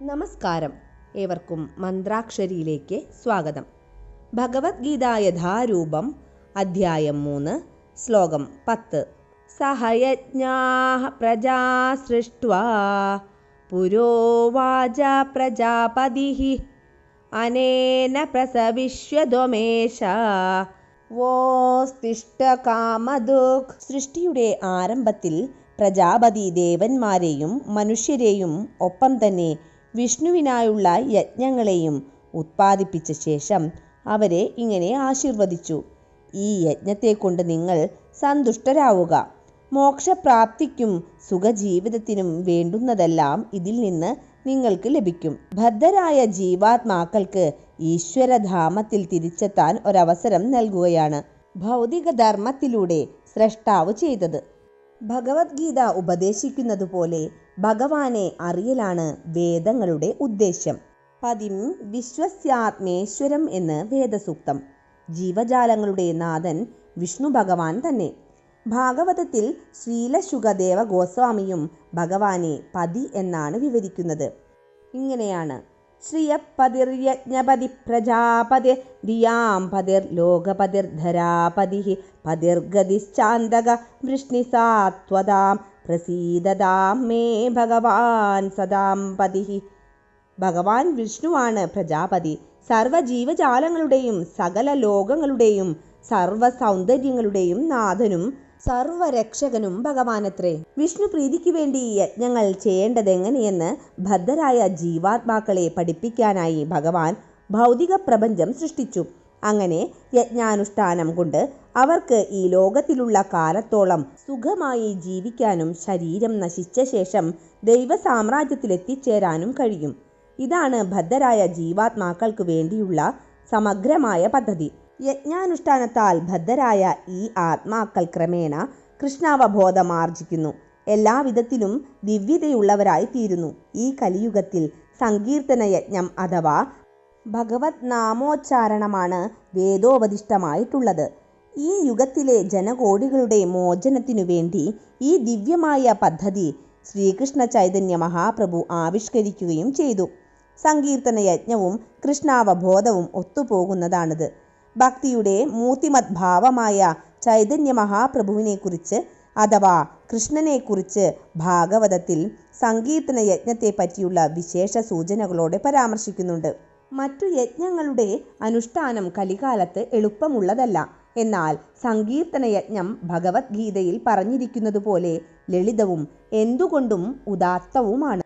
നമസ്കാരം. ഏവർക്കും മന്ത്രാക്ഷരിയിലേക്ക് സ്വാഗതം. ഭഗവത്ഗീത യഥാരൂപം, അധ്യായം 3, ശ്ലോകം 10. സഹയജ്ഞാഃ പ്രജാ സൃഷ്ട്വാ പുരോവാച പ്രജാപതിഃ അനേന പ്രസവിഷ്യധ്വമേഷ വോസ്തിഷ്ഠ കാമധുക്. സൃഷ്ടിയുടെ ആരംഭത്തിൽ പ്രജാപതി ദേവന്മാരെയും മനുഷ്യരെയും ഒപ്പം തന്നെ വിഷ്ണുവിനായുള്ള യജ്ഞങ്ങളെയും ഉത്പാദിപ്പിച്ച ശേഷം അവരെ ഇങ്ങനെ ആശീർവദിച്ചു: ഈ യജ്ഞത്തെക്കൊണ്ട് നിങ്ങൾ സന്തുഷ്ടരാവുക. മോക്ഷപ്രാപ്തിക്കും സുഖജീവിതത്തിനും വേണ്ടുന്നതെല്ലാം ഇതിൽ നിന്ന് നിങ്ങൾക്ക് ലഭിക്കും. ബദ്ധരായ ജീവാത്മാക്കൾക്ക് ഈശ്വരധാമത്തിൽ തിരിച്ചെത്താൻ ഒരവസരം നൽകുകയാണ് ഭൗതിക ധർമ്മത്തിലൂടെ സ്രഷ്ടാവ് ചെയ്തത്. ഭഗവത്ഗീത ഉപദേശിക്കുന്നത് പോലെ ഭഗവാനെ അറിയലാണ് വേദങ്ങളുടെ ഉദ്ദേശ്യം. പതിം വിശ്വസ്യാത്മേശ്വരം എന്ന് വേദസൂക്തം. ജീവജാലങ്ങളുടെ നാഥൻ വിഷ്ണു ഭഗവാൻ തന്നെ. ഭാഗവതത്തിൽ ശ്രീലശുകദേവ ഗോസ്വാമിയും ഭഗവാനെ പതി എന്നാണ് വിവരിക്കുന്നത്. ഇങ്ങനെയാണ്: ശ്രിയപതിർയജ്ഞപതി പ്രജാപതിർ ധിയാം പതിർ ലോകപതിർ ധരാപതിഃ പതിർഗതിശ്ചാന്തക വൃഷ്ണിസാത്വതാം പ്രസീദതാം മേ ഭഗവാൻ സദാം പതിഃ. ഭഗവാൻ വിഷ്ണുവാണ് പ്രജാപതി. സർവ്വജീവജാലങ്ങളുടെയും സകല ലോകങ്ങളുടെയും സർവ്വ സൗന്ദര്യങ്ങളുടെയും നാഥനും സർവരക്ഷകനും ഭഗവാനത്രേ. വിഷ്ണു പ്രീതിക്ക് വേണ്ടി യജ്ഞങ്ങൾ ചെയ്യേണ്ടതെങ്ങനെയെന്ന് ബദ്ധരായ ജീവാത്മാക്കളെ പഠിപ്പിക്കാനായി ഭഗവാൻ ഭൗതിക പ്രപഞ്ചം സൃഷ്ടിച്ചു. അങ്ങനെ യജ്ഞാനുഷ്ഠാനം കൊണ്ട് അവർക്ക് ഈ ലോകത്തിലുള്ള കാലത്തോളം സുഖമായി ജീവിക്കാനും ശരീരം നശിച്ച ശേഷം ദൈവസാമ്രാജ്യത്തിലെത്തിച്ചേരാനും കഴിയും. ഇതാണ് ബദ്ധരായ ജീവാത്മാക്കൾക്ക് വേണ്ടിയുള്ള സമഗ്രമായ പദ്ധതി. യജ്ഞാനുഷ്ഠാനത്താൽ ബദ്ധരായ ഈ ആത്മാക്കൾ ക്രമേണ കൃഷ്ണാവബോധം ആർജിക്കുന്നു, എല്ലാവിധത്തിലും ദിവ്യതയുള്ളവരായി തീരുന്നു. ഈ കലിയുഗത്തിൽ സങ്കീർത്തന യജ്ഞം അഥവാ ഭഗവത് നാമോച്ചാരണമാണ് വേദോപദിഷ്ടമായിട്ടുള്ളത്. ഈ യുഗത്തിലെ ജനകോടികളുടെ മോചനത്തിനു വേണ്ടി ഈ ദിവ്യമായ പദ്ധതി ശ്രീകൃഷ്ണ ചൈതന്യ മഹാപ്രഭു ആവിഷ്കരിക്കുകയും ചെയ്തു. സങ്കീർത്തന യജ്ഞവും കൃഷ്ണാവബോധവും ഒത്തുപോകുന്നതാണിത്. ഭക്തിയുടെ മൂർത്തിമത് ഭാവമായ ചൈതന്യ മഹാപ്രഭുവിനെക്കുറിച്ച് അഥവാ കൃഷ്ണനെക്കുറിച്ച് ഭാഗവതത്തിൽ സങ്കീർത്തന യജ്ഞത്തെ പറ്റിയുള്ള വിശേഷ സൂചനകളോടെ പരാമർശിക്കുന്നുണ്ട്. മറ്റു യജ്ഞങ്ങളുടെ അനുഷ്ഠാനം കലികാലത്ത് എളുപ്പമുള്ളതല്ല. എന്നാൽ സങ്കീർത്തന യജ്ഞം ഭഗവത്ഗീതയിൽ പറഞ്ഞിരിക്കുന്നതുപോലെ ലളിതവും എന്തുകൊണ്ടും ഉദാത്തവുമാണ്.